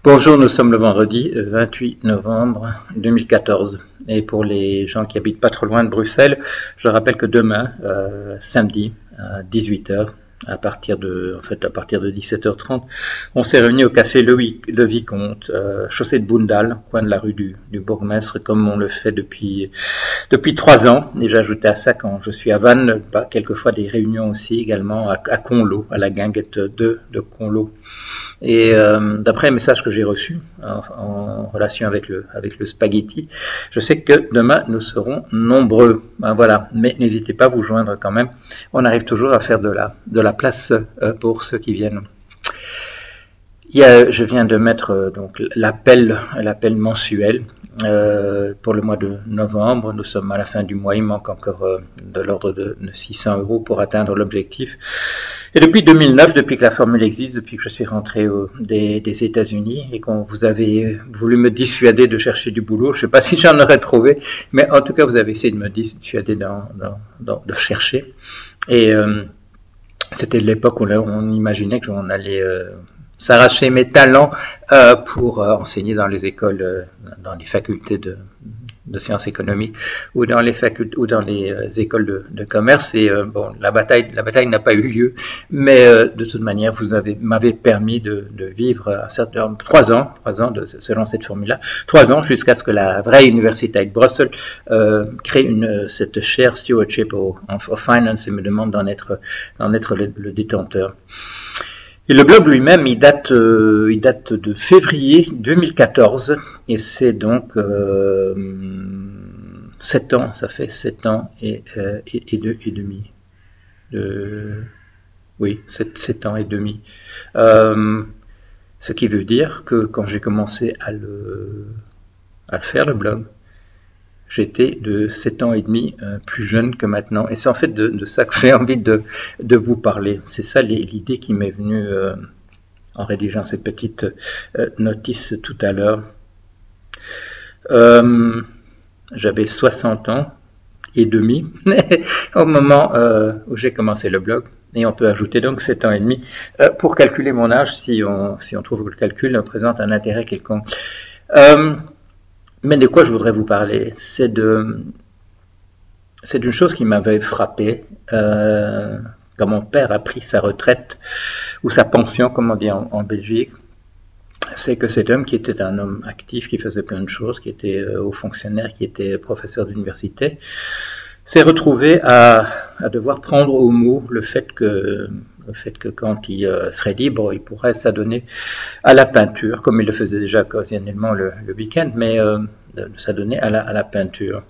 Bonjour, nous sommes le vendredi 28 novembre 2014 et pour les gens qui habitent pas trop loin de Bruxelles, je rappelle que demain, samedi à 18h, à partir de 17h30, on s'est réunis au café Le Vicomte, chaussée de Boundal, coin de la rue du Bourgmestre, comme on le fait depuis 3 ans. Et j'ai ajouté à ça, quand je suis à Vannes, quelquefois des réunions aussi également à Conlo, à la guinguette de Conlo. Et d'après un message que j'ai reçu en relation avec le spaghetti, je sais que demain nous serons nombreux. Ben voilà, mais n'hésitez pas à vous joindre quand même. On arrive toujours à faire de la place pour ceux qui viennent. Je viens de mettre donc l'appel mensuel pour le mois de novembre. Nous sommes à la fin du mois, il manque encore de l'ordre de 600 € pour atteindre l'objectif. Et depuis 2009, depuis que la formule existe, depuis que je suis rentré des États-Unis et qu'on vous avez voulu me dissuader de chercher du boulot, je ne sais pas si j'en aurais trouvé, mais en tout cas vous avez essayé de me dissuader de chercher. Et c'était l'époque où on imaginait qu'on allait s'arracher mes talents pour enseigner dans les écoles, dans les facultés de sciences économiques ou dans les écoles de commerce. Et bon, la bataille n'a pas eu lieu, mais de toute manière, m'avez permis de vivre 3 ans selon cette formule-là, 3 ans jusqu'à ce que la vraie université de Bruxelles crée cette chaire Stewardship of Finance et me demande d'en être le détenteur. Et le blog lui-même, il date de février 2014, et c'est donc 7 ans, ça fait 7 ans et demi. Oui, 7 ans et demi. Ce qui veut dire que quand j'ai commencé à le faire, le blog, j'étais de 7 ans et demi plus jeune que maintenant. Et c'est en fait de ça que j'ai envie de vous parler. C'est ça l'idée qui m'est venue en rédigeant cette petite notice tout à l'heure. J'avais 60 ans et demi au moment où j'ai commencé le blog. Et on peut ajouter donc 7 ans et demi pour calculer mon âge si on trouve que le calcul présente un intérêt quelconque. Mais de quoi je voudrais vous parler, c'est d'une chose qui m'avait frappé quand mon père a pris sa retraite, ou sa pension, comme on dit en Belgique. C'est que cet homme, qui était un homme actif, qui faisait plein de choses, qui était haut fonctionnaire, qui était professeur d'université, s'est retrouvé à devoir prendre au mot le fait que quand il serait libre, il pourrait s'adonner à la peinture, comme il le faisait déjà occasionnellement le week-end, mais de s'adonner à la peinture.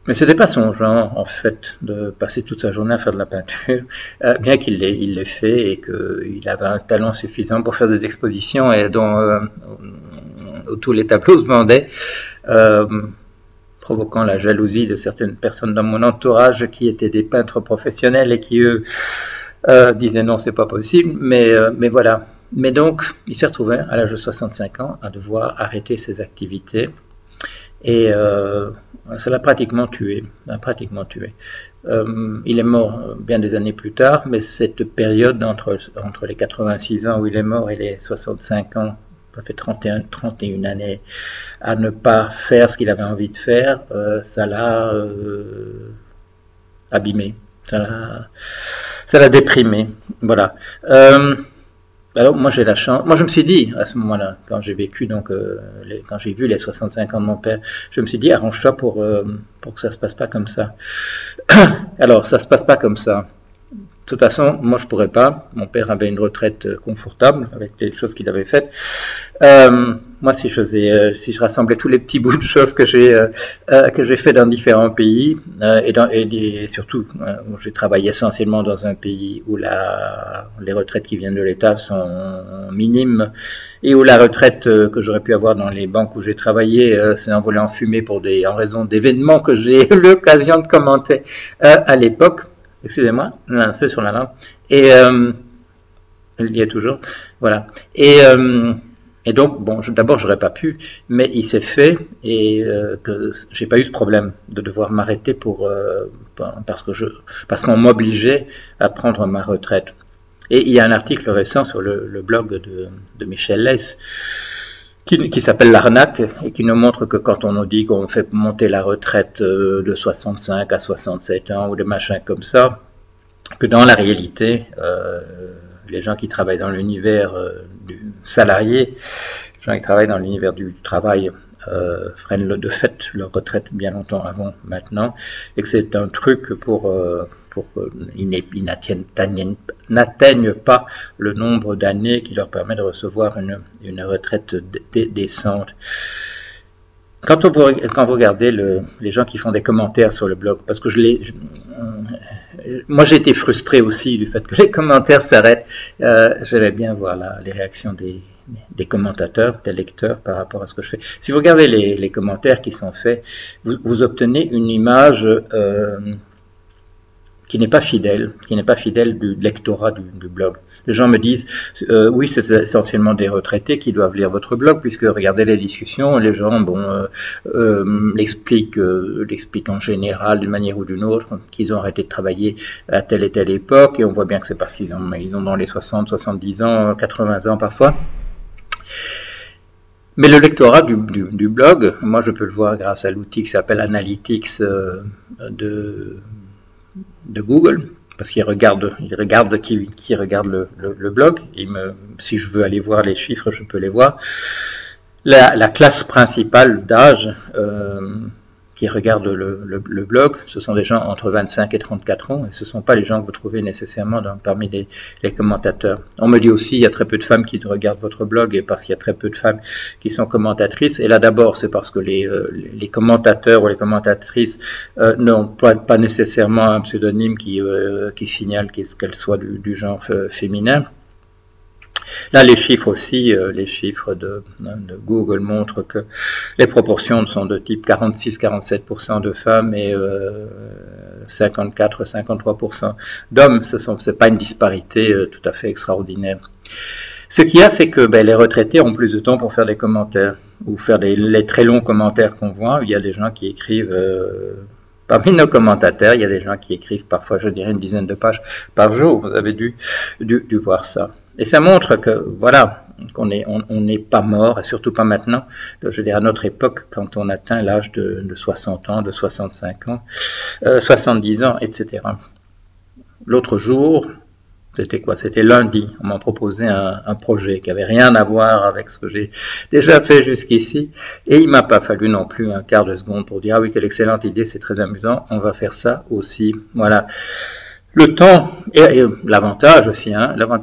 Mais ce n'était pas son genre, en fait, de passer toute sa journée à faire de la peinture, bien qu'il l'ait fait et qu'il avait un talent suffisant pour faire des expositions et où tous les tableaux se vendaient, provoquant la jalousie de certaines personnes dans mon entourage qui étaient des peintres professionnels et qui, eux, disaient non, c'est pas possible, mais voilà. Mais donc, il s'est retrouvé à l'âge de 65 ans à devoir arrêter ses activités. Et ça l'a pratiquement tué. Il est mort bien des années plus tard, mais cette période entre les 86 ans où il est mort et les 65 ans, ça fait 31 années à ne pas faire ce qu'il avait envie de faire, ça l'a abîmé, ça l'a déprimé. Voilà. Alors moi j'ai la chance, moi je me suis dit à ce moment-là, quand j'ai vécu quand j'ai vu les 65 ans de mon père, je me suis dit arrange-toi pour que ça se passe pas comme ça. Alors ça se passe pas comme ça. De toute façon, moi je pourrais pas. Mon père avait une retraite confortable avec les choses qu'il avait faites. Moi, si je rassemblais tous les petits bouts de choses que j'ai fait dans différents pays et surtout où j'ai travaillé essentiellement dans un pays où les retraites qui viennent de l'État sont minimes et où la retraite que j'aurais pu avoir dans les banques où j'ai travaillé s'est envolée en fumée en raison d'événements que j'ai eu l'occasion de commenter à l'époque. Excusez-moi, on a un feu sur la langue. Et il y est toujours. Voilà. Et donc, bon, d'abord, j'aurais pas pu, mais il s'est fait et que j'ai pas eu ce problème de devoir m'arrêter parce qu'on m'obligeait à prendre ma retraite. Et il y a un article récent sur le blog de Michel Less qui s'appelle l'arnaque et qui nous montre que quand on nous dit qu'on fait monter la retraite de 65 à 67 ans ou des machins comme ça, que dans la réalité, les gens qui travaillent dans l'univers du salarié, les gens qui travaillent dans l'univers du travail prennent de fait leur retraite bien longtemps avant maintenant, et que c'est un truc pour qu'ils n'atteignent pas le nombre d'années qui leur permet de recevoir une retraite décente. Quand vous regardez les gens qui font des commentaires sur le blog, parce que moi j'ai été frustré aussi du fait que les commentaires s'arrêtent, j'aimais bien voir les réactions des commentateurs, des lecteurs par rapport à ce que je fais. Si vous regardez les commentaires qui sont faits, vous obtenez une image qui n'est pas fidèle du lectorat du blog. Les gens me disent, oui, c'est essentiellement des retraités qui doivent lire votre blog, puisque regardez les discussions, les gens l'expliquent en général d'une manière ou d'une autre, qu'ils ont arrêté de travailler à telle et telle époque, et on voit bien que c'est parce qu'ils ont dans les 60, 70 ans, 80 ans parfois. Mais le lectorat du blog, moi je peux le voir grâce à l'outil qui s'appelle Analytics de Google, parce qu'il regarde qui regarde le blog. Si je veux aller voir les chiffres, je peux les voir. La classe principale d'âge qui regarde le blog, ce sont des gens entre 25 et 34 ans, et ce ne sont pas les gens que vous trouvez nécessairement parmi les commentateurs. On me dit aussi il y a très peu de femmes qui regardent votre blog, et parce qu'il y a très peu de femmes qui sont commentatrices, et là d'abord c'est parce que les commentateurs ou les commentatrices n'ont pas nécessairement un pseudonyme qui signale qu'elles soient du genre féminin. Là, les chiffres aussi, les chiffres de Google montrent que les proportions sont de type 46-47% de femmes et 54-53% d'hommes. C'est pas une disparité tout à fait extraordinaire. Ce qu'il y a, c'est que les retraités ont plus de temps pour faire des commentaires ou faire les très longs commentaires qu'on voit. Il y a des gens qui écrivent... Parmi nos commentateurs, il y a des gens qui écrivent parfois, je dirais, une dizaine de pages par jour. Vous avez dû voir ça. Et ça montre que, voilà, qu'on n'est pas mort, et surtout pas maintenant, je dirais à notre époque, quand on atteint l'âge de 60 ans, de 65 ans, 70 ans, etc. L'autre jour, c'était quoi? C'était lundi, on m'a proposé un projet qui avait rien à voir avec ce que j'ai déjà fait jusqu'ici, et il m'a pas fallu non plus un quart de seconde pour dire, ah oui, quelle excellente idée, c'est très amusant, on va faire ça aussi, voilà. Le temps, et l'avantage aussi,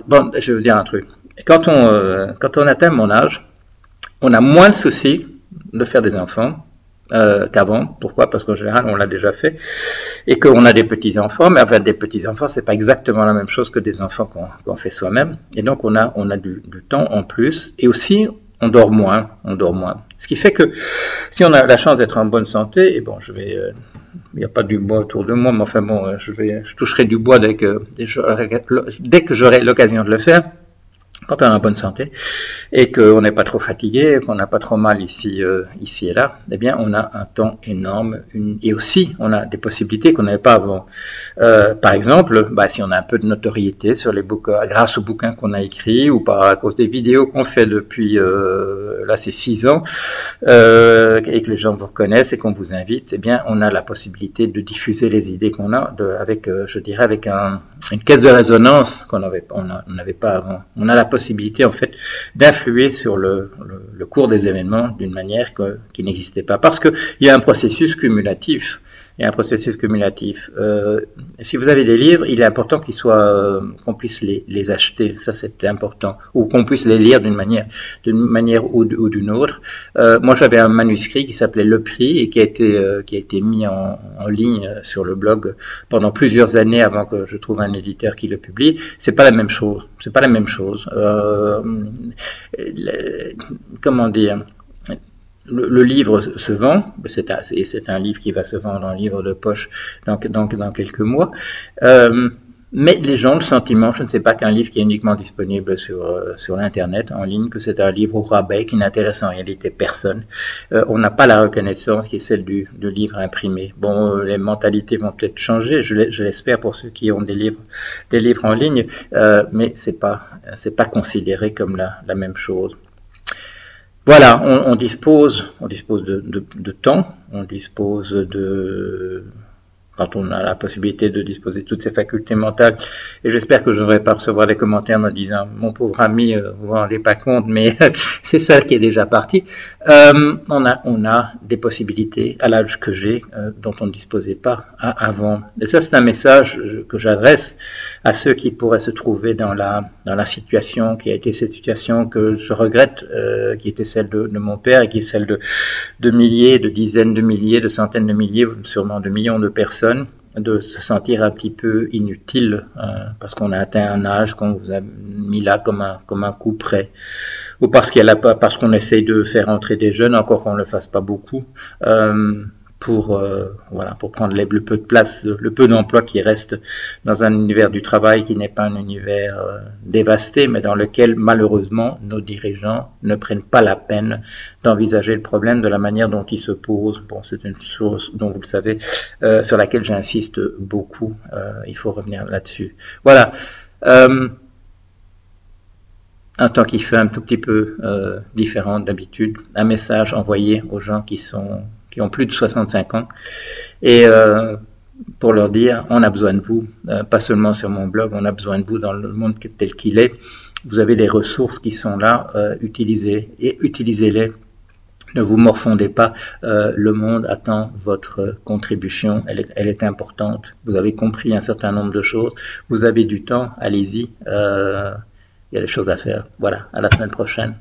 bon, je veux dire un truc, quand on atteint mon âge, on a moins de soucis de faire des enfants qu'avant. Pourquoi? Parce qu'en général, on l'a déjà fait, et qu'on a des petits-enfants, mais enfin, des petits-enfants, c'est pas exactement la même chose que des enfants qu'on fait soi-même, et donc on a du temps en plus, et aussi, on dort moins. Ce qui fait que, si on a la chance d'être en bonne santé, et bon, il n'y a pas du bois autour de moi, mais enfin bon, je toucherai du bois dès que j'aurai l'occasion de le faire, quand on est en bonne santé, et qu'on n'est pas trop fatigué, qu'on n'a pas trop mal ici et là, eh bien on a un temps énorme, et aussi on a des possibilités qu'on n'avait pas avant. Par exemple, si on a un peu de notoriété sur les bouquins, grâce aux bouquins qu'on a écrits, ou à cause des vidéos qu'on fait depuis, là c'est 6 ans, et que les gens vous reconnaissent et qu'on vous invite, eh bien on a la possibilité de diffuser les idées qu'on a, avec une caisse de résonance qu'on n'avait pas avant. On a la possibilité en fait d'influer sur le cours des événements d'une manière qui n'existait pas, parce qu'il y a un processus cumulatif. Si vous avez des livres, il est important qu'on puisse les acheter, ça c'est important, ou qu'on puisse les lire d'une manière ou d'une autre. Moi j'avais un manuscrit qui s'appelait Le Prix et qui a été mis en ligne sur le blog pendant plusieurs années avant que je trouve un éditeur qui le publie. C'est pas la même chose. Comment dire? Le livre se vend, c'est un livre qui va se vendre en livre de poche dans quelques mois, mais les gens ont le sentiment, je ne sais pas, qu'un livre qui est uniquement disponible sur l'internet, en ligne, que c'est un livre au rabais qui n'intéresse en réalité personne. On n'a pas la reconnaissance qui est celle du livre imprimé. Bon, les mentalités vont peut-être changer, je l'espère pour ceux qui ont des livres en ligne, mais c'est pas considéré comme la même chose. Voilà, on dispose de temps, on dispose de... quand on a la possibilité de disposer de toutes ses facultés mentales. Et j'espère que je ne vais pas recevoir des commentaires en disant « Mon pauvre ami, vous ne vous rendez pas compte, mais c'est ça qui est déjà parti ». On a des possibilités à l'âge que j'ai dont on ne disposait pas avant. Et ça, c'est un message que j'adresse à ceux qui pourraient se trouver dans la situation qui a été cette situation que je regrette, qui était celle de mon père et qui est celle de milliers, de dizaines de milliers, de centaines de milliers, sûrement de millions de personnes, de se sentir un petit peu inutile parce qu'on a atteint un âge qu'on vous a mis là comme un coup près, ou parce qu'on essaye de faire entrer des jeunes, encore qu'on ne le fasse pas beaucoup, pour prendre le peu de place, le peu d'emplois qui reste dans un univers du travail qui n'est pas un univers dévasté, mais dans lequel malheureusement nos dirigeants ne prennent pas la peine d'envisager le problème de la manière dont il se pose. Bon, c'est une chose dont vous le savez, sur laquelle j'insiste beaucoup. Il faut revenir là-dessus. Voilà. Un temps qui fait un tout petit peu différent d'habitude, un message envoyé aux gens qui ont plus de 65 ans et pour leur dire on a besoin de vous, pas seulement sur mon blog, on a besoin de vous dans le monde tel qu'il est. Vous avez des ressources qui sont là, utilisez-les. Ne vous morfondez pas, le monde attend votre contribution, elle est importante. Vous avez compris un certain nombre de choses, vous avez du temps, allez-y. Il y a des choses à faire. Voilà, à la semaine prochaine.